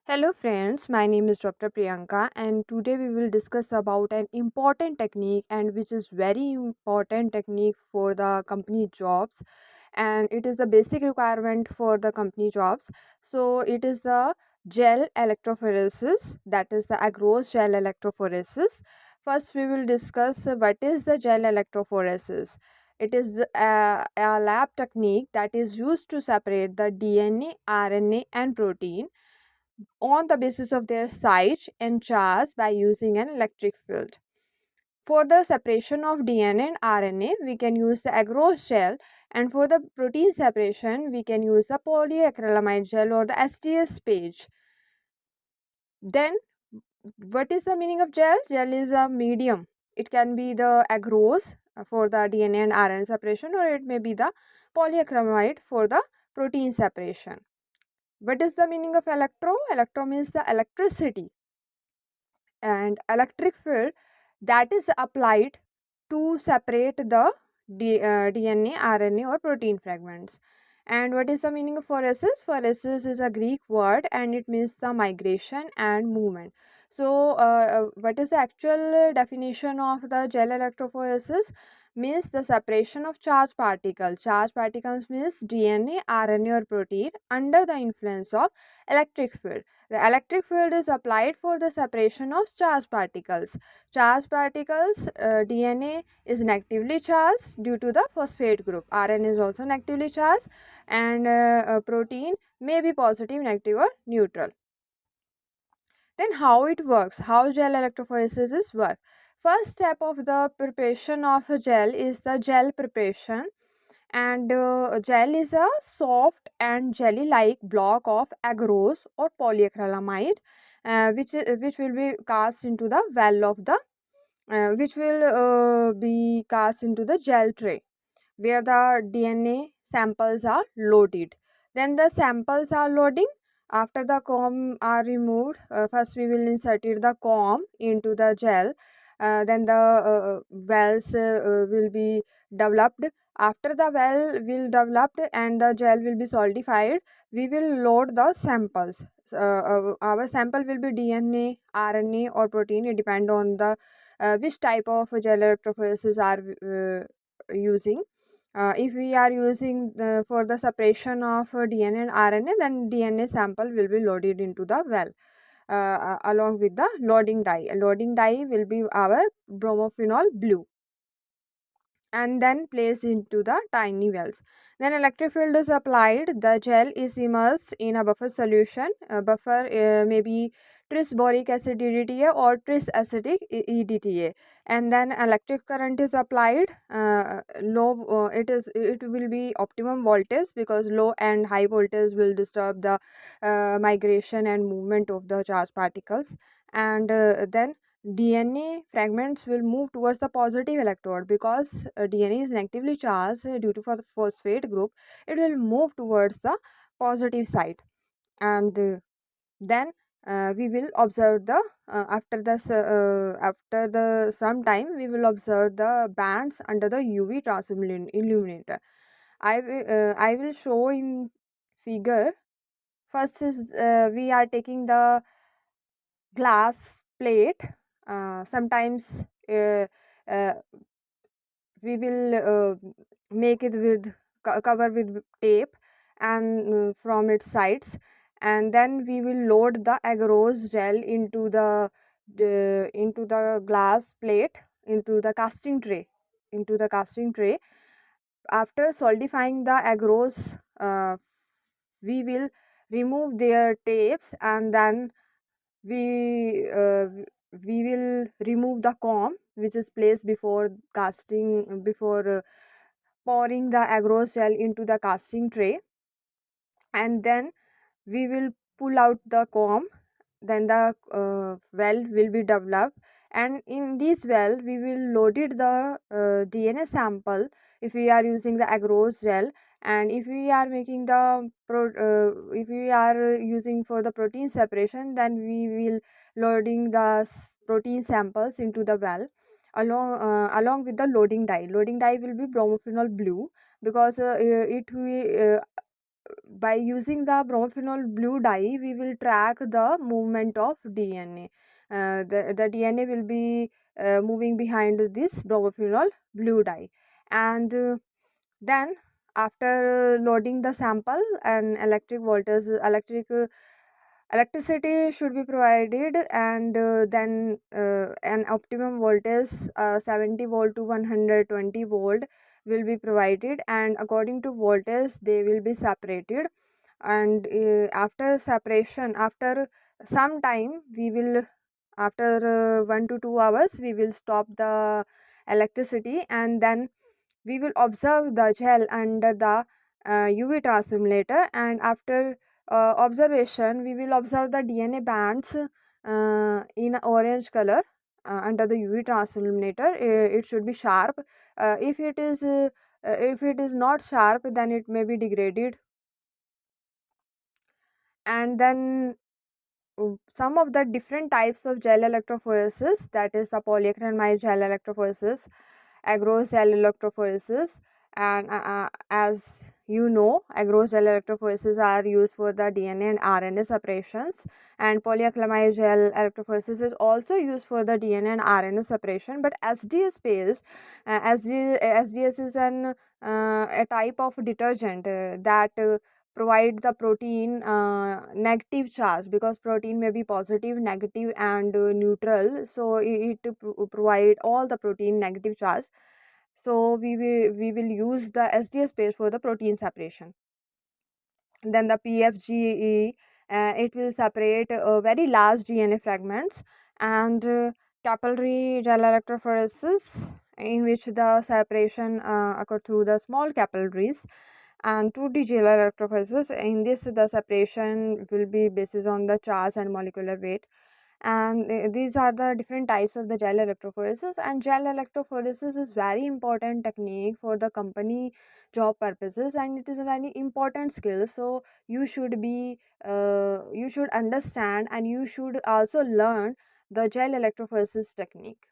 Hello friends, my name is Dr. Priyanka and today we will discuss about an important technique and which is very important technique for the company jobs, and it is the basic requirement for the company jobs. So it is the gel electrophoresis, that is the Agarose gel electrophoresis. First we will discuss what is the gel electrophoresis. It is a lab technique that is used to separate the DNA, RNA and protein on the basis of their size and charge by using an electric field. For the separation of DNA and RNA, we can use the agarose gel, and for the protein separation, we can use the polyacrylamide gel or the SDS page. Then, what is the meaning of gel? Gel is a medium. It can be the agarose for the DNA and RNA separation, or it may be the polyacrylamide for the protein separation. What is the meaning of electro? Electro means the electricity, and electric field that is applied to separate the DNA, RNA or protein fragments. And what is the meaning of phoresis? Phoresis is a Greek word and it means the migration and movement. So, what is the actual definition of the gel electrophoresis? Means the separation of charged particles. Charged particles means DNA, RNA or protein under the influence of electric field. The electric field is applied for the separation of charged particles. Charged particles, DNA is negatively charged due to the phosphate group. RNA is also negatively charged, and protein may be positive, negative or neutral. Then how it works, how gel electrophoresis is work. First step of the preparation of a gel is the gel preparation, and gel is a soft and jelly like block of agarose or polyacrylamide, which will be cast into the well of the which will be cast into the gel tray where the DNA samples are loaded. Then the samples are loading. After the comb are removed, first we will insert the comb into the gel. Then the wells will be developed. After the well will developed and the gel will be solidified, we will load the samples. Our sample will be DNA, RNA or protein. It depend on the which type of gel electrophoresis are using. If we are using for the separation of DNA and RNA, then DNA sample will be loaded into the well along with the loading dye. Loading dye will be our bromophenol blue, and then placed into the tiny wells. Then electric field is applied. The gel is immersed in a buffer solution. Buffer may be tris boric acid EDTA or tris acetic EDTA, and then electric current is applied. It will be optimum voltage because low and high voltage will disturb the migration and movement of the charged particles, and then DNA fragments will move towards the positive electrode because DNA is negatively charged due to for the phosphate group. It will move towards the positive side, and then we will observe the after the some time we will observe the bands under the UV illuminator. I will show in figure. First is we are taking the glass plate. Sometimes uh, we will make it with cover with tape and from its sides, and then we will load the agarose gel into the glass plate, into the casting tray. After solidifying the agarose, we will remove their tapes, and then we uh, we will remove the comb which is placed before casting, before pouring the agarose gel into the casting tray, and then we will pull out the comb. Then the well will be developed, and in this well we will loaded the DNA sample if we are using the agarose gel. And if we are making the if we are using for the protein separation, then we will loading the protein samples into the well along with the loading dye. Loading dye will be bromophenol blue because it will by using the bromophenol blue dye, we will track the movement of DNA. The DNA will be moving behind this bromophenol blue dye, and then after loading the sample, an electricity should be provided, and then an optimum voltage 70 volt to 120 volt will be provided, and according to voltage they will be separated. And after separation, after some time, we will, after 1 to 2 hours, we will stop the electricity, and then we will observe the gel under the UV transformator. And after observation, we will observe the DNA bands in orange color under the UV transformator. It should be sharp. If it is not sharp, then it may be degraded. And then some of the different types of gel electrophoresis, that is the polyacrylamide gel electrophoresis, Agarose gel electrophoresis, and as you know, Agarose gel electrophoresis are used for the DNA and RNA separations, and polyacrylamide gel electrophoresis is also used for the DNA and RNA separation. But SDS based, SDS is a type of detergent that provide the protein negative charge, because protein may be positive, negative, and neutral, so it provide all the protein negative charge. So we will use the SDS space for the protein separation. Then the PFGE, it will separate very large DNA fragments. And capillary gel electrophoresis, in which the separation occur through the small capillaries. And 2D gel electrophoresis, in this the separation will be based on the charge and molecular weight. And these are the different types of the gel electrophoresis. And gel electrophoresis is very important technique for the company job purposes, and it is a very important skill. So you should understand, and you should also learn the gel electrophoresis technique.